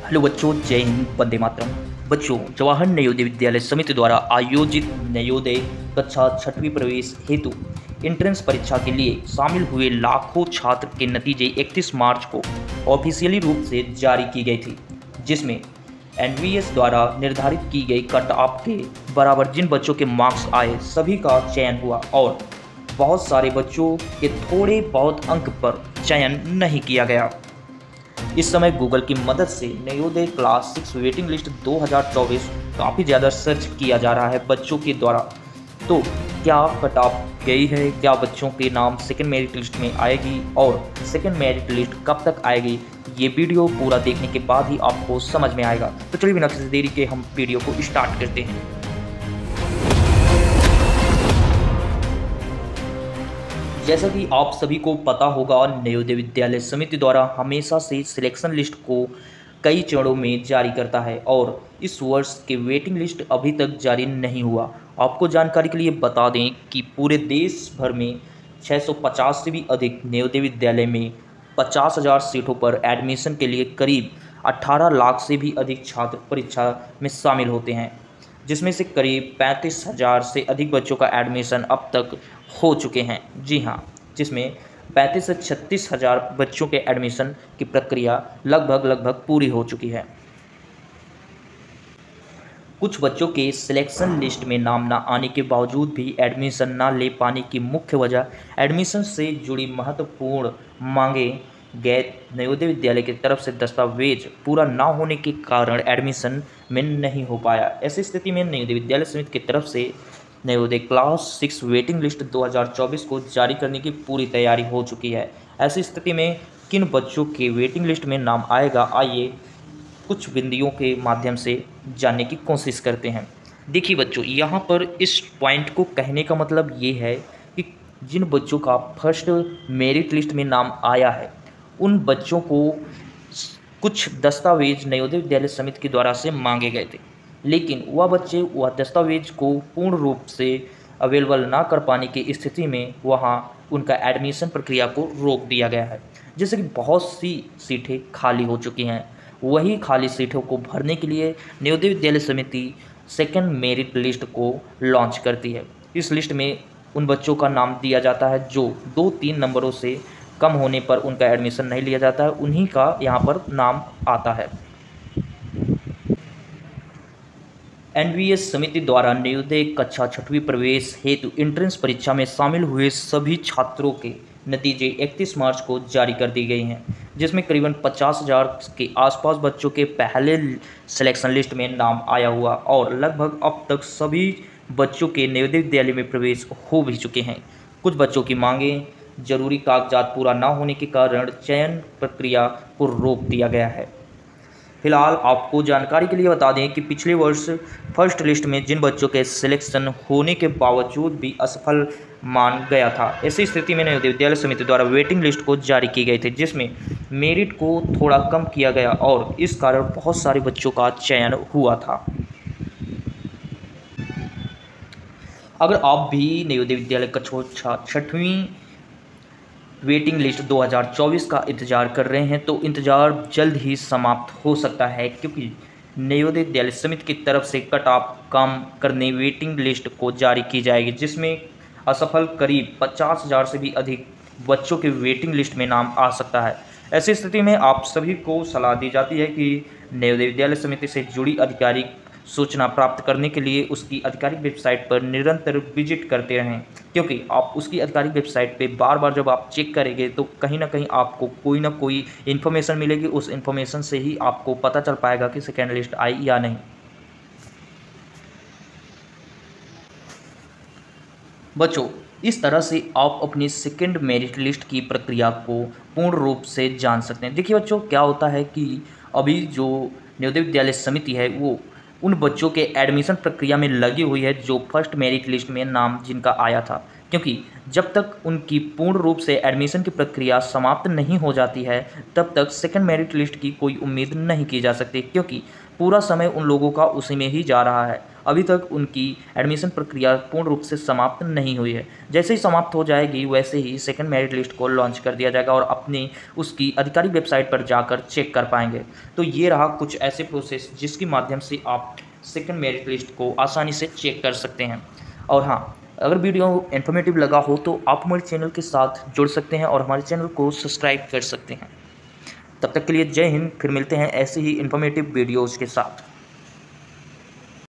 Hello बच्चों, जय हिंद, वंदे मातरम। बच्चों, जवाहर नवोदय विद्यालय समिति द्वारा आयोजित नवोदय कक्षा छठवीं प्रवेश हेतु एंट्रेंस परीक्षा के लिए शामिल हुए लाखों छात्र के नतीजे 31 मार्च को ऑफिशियली रूप से जारी की गई थी, जिसमें एनवीएस द्वारा निर्धारित की गई कट ऑफ के बराबर जिन बच्चों के मार्क्स आए सभी का चयन हुआ और बहुत सारे बच्चों के थोड़े बहुत अंक पर चयन नहीं किया गया। इस समय गूगल की मदद से नवोदय क्लास 6 वेटिंग लिस्ट 2024 काफ़ी ज़्यादा सर्च किया जा रहा है बच्चों के द्वारा। तो क्या कट ऑफ गई है, क्या बच्चों के नाम सेकंड मेरिट लिस्ट में आएगी और सेकंड मेरिट लिस्ट कब तक आएगी, ये वीडियो पूरा देखने के बाद ही आपको समझ में आएगा। तो चलिए बिना किसी देरी के हम वीडियो को स्टार्ट करते हैं। जैसा कि आप सभी को पता होगा, नवोदय विद्यालय समिति द्वारा हमेशा से सिलेक्शन लिस्ट को कई चरणों में जारी करता है और इस वर्ष के वेटिंग लिस्ट अभी तक जारी नहीं हुआ। आपको जानकारी के लिए बता दें कि पूरे देश भर में 650 से भी अधिक नवोदय विद्यालय में 50,000 सीटों पर एडमिशन के लिए करीब 18 लाख से भी अधिक छात्र परीक्षा में शामिल होते हैं, जिसमें से करीब 35,000 से अधिक बच्चों का एडमिशन अब तक हो चुके हैं। जी हाँ, जिसमें 35 से 36,000 बच्चों के एडमिशन की प्रक्रिया लगभग पूरी हो चुकी है। कुछ बच्चों के सिलेक्शन लिस्ट में नाम न आने के बावजूद भी एडमिशन न ले पाने की मुख्य वजह एडमिशन से जुड़ी महत्वपूर्ण मांगे गए नवोदय विद्यालय की तरफ से दस्तावेज पूरा न होने के कारण एडमिशन में नहीं हो पाया। ऐसी स्थिति में नवोदय विद्यालय समिति की तरफ से नवोदय क्लास 6 वेटिंग लिस्ट 2024 को जारी करने की पूरी तैयारी हो चुकी है। ऐसी स्थिति में किन बच्चों के वेटिंग लिस्ट में नाम आएगा, आइए कुछ बिंदुओं के माध्यम से जानने की कोशिश करते हैं। देखिए बच्चों, यहाँ पर इस पॉइंट को कहने का मतलब ये है कि जिन बच्चों का फर्स्ट मेरिट लिस्ट में नाम आया है उन बच्चों को कुछ दस्तावेज नवोदय विद्यालय समिति के द्वारा से मांगे गए थे, लेकिन वह बच्चे वह दस्तावेज को पूर्ण रूप से अवेलेबल ना कर पाने की स्थिति में वहाँ उनका एडमिशन प्रक्रिया को रोक दिया गया है। जैसे कि बहुत सी सीटें खाली हो चुकी हैं, वही खाली सीटों को भरने के लिए नवोदय विद्यालय समिति सेकंड मेरिट लिस्ट को लॉन्च करती है। इस लिस्ट में उन बच्चों का नाम दिया जाता है जो 2-3 नंबरों से कम होने पर उनका एडमिशन नहीं लिया जाता है, उन्हीं का यहाँ पर नाम आता है। एनवीएस समिति द्वारा नवोदय कक्षा छठवीं प्रवेश हेतु एंट्रेंस परीक्षा में शामिल हुए सभी छात्रों के नतीजे 31 मार्च को जारी कर दी गई हैं, जिसमें करीबन 50,000 के आसपास बच्चों के पहले सिलेक्शन लिस्ट में नाम आया हुआ और लगभग अब तक सभी बच्चों के नवोदय विद्यालय में प्रवेश हो भी चुके हैं। कुछ बच्चों की मांगें जरूरी कागजात पूरा न होने के कारण चयन प्रक्रिया को रोक दिया गया है। फिलहाल आपको जानकारी के लिए बता दें कि पिछले वर्ष फर्स्ट लिस्ट में जिन बच्चों के सिलेक्शन होने के बावजूद भी असफल मान गया था, ऐसी स्थिति में नवोदय विद्यालय समिति द्वारा वेटिंग लिस्ट को जारी की गई थी, जिसमें मेरिट को थोड़ा कम किया गया और इस कारण बहुत सारे बच्चों का चयन हुआ था। अगर आप भी नवोदय विद्यालय कक्षा छठवीं वेटिंग लिस्ट 2024 का इंतज़ार कर रहे हैं तो इंतज़ार जल्द ही समाप्त हो सकता है, क्योंकि नवोदय विद्यालय समिति की तरफ से कट ऑफ कम करने वेटिंग लिस्ट को जारी की जाएगी, जिसमें असफल करीब 50,000 से भी अधिक बच्चों के वेटिंग लिस्ट में नाम आ सकता है। ऐसी स्थिति में आप सभी को सलाह दी जाती है कि नवोदय विद्यालय समिति से जुड़ी आधिकारिक सूचना प्राप्त करने के लिए उसकी आधिकारिक वेबसाइट पर निरंतर विजिट करते रहें, क्योंकि आप उसकी आधिकारिक वेबसाइट पे बार बार जब आप चेक करेंगे तो कहीं ना कहीं आपको कोई ना कोई इन्फॉर्मेशन मिलेगी। उस इन्फॉर्मेशन से ही आपको पता चल पाएगा कि सेकेंड लिस्ट आई या नहीं। बच्चों, इस तरह से आप अपनी सेकेंड मेरिट लिस्ट की प्रक्रिया को पूर्ण रूप से जान सकते हैं। देखिए बच्चों, क्या होता है कि अभी जो नवोदय विद्यालय समिति है वो उन बच्चों के एडमिशन प्रक्रिया में लगी हुई है जो फर्स्ट मेरिट लिस्ट में नाम जिनका आया था, क्योंकि जब तक उनकी पूर्ण रूप से एडमिशन की प्रक्रिया समाप्त नहीं हो जाती है तब तक सेकंड मेरिट लिस्ट की कोई उम्मीद नहीं की जा सकती, क्योंकि पूरा समय उन लोगों का उसी में ही जा रहा है। अभी तक उनकी एडमिशन प्रक्रिया पूर्ण रूप से समाप्त नहीं हुई है। जैसे ही समाप्त हो जाएगी वैसे ही सेकंड मेरिट लिस्ट को लॉन्च कर दिया जाएगा और अपनी उसकी आधिकारिक वेबसाइट पर जाकर चेक कर पाएंगे। तो ये रहा कुछ ऐसे प्रोसेस जिसके माध्यम से आप सेकंड मेरिट लिस्ट को आसानी से चेक कर सकते हैं। और हाँ, अगर वीडियो इन्फॉर्मेटिव लगा हो तो आप हमारे चैनल के साथ जुड़ सकते हैं और हमारे चैनल को सब्सक्राइब कर सकते हैं। तब तक के लिए जय हिंद। फिर मिलते हैं ऐसे ही इन्फॉर्मेटिव वीडियोज़ के साथ।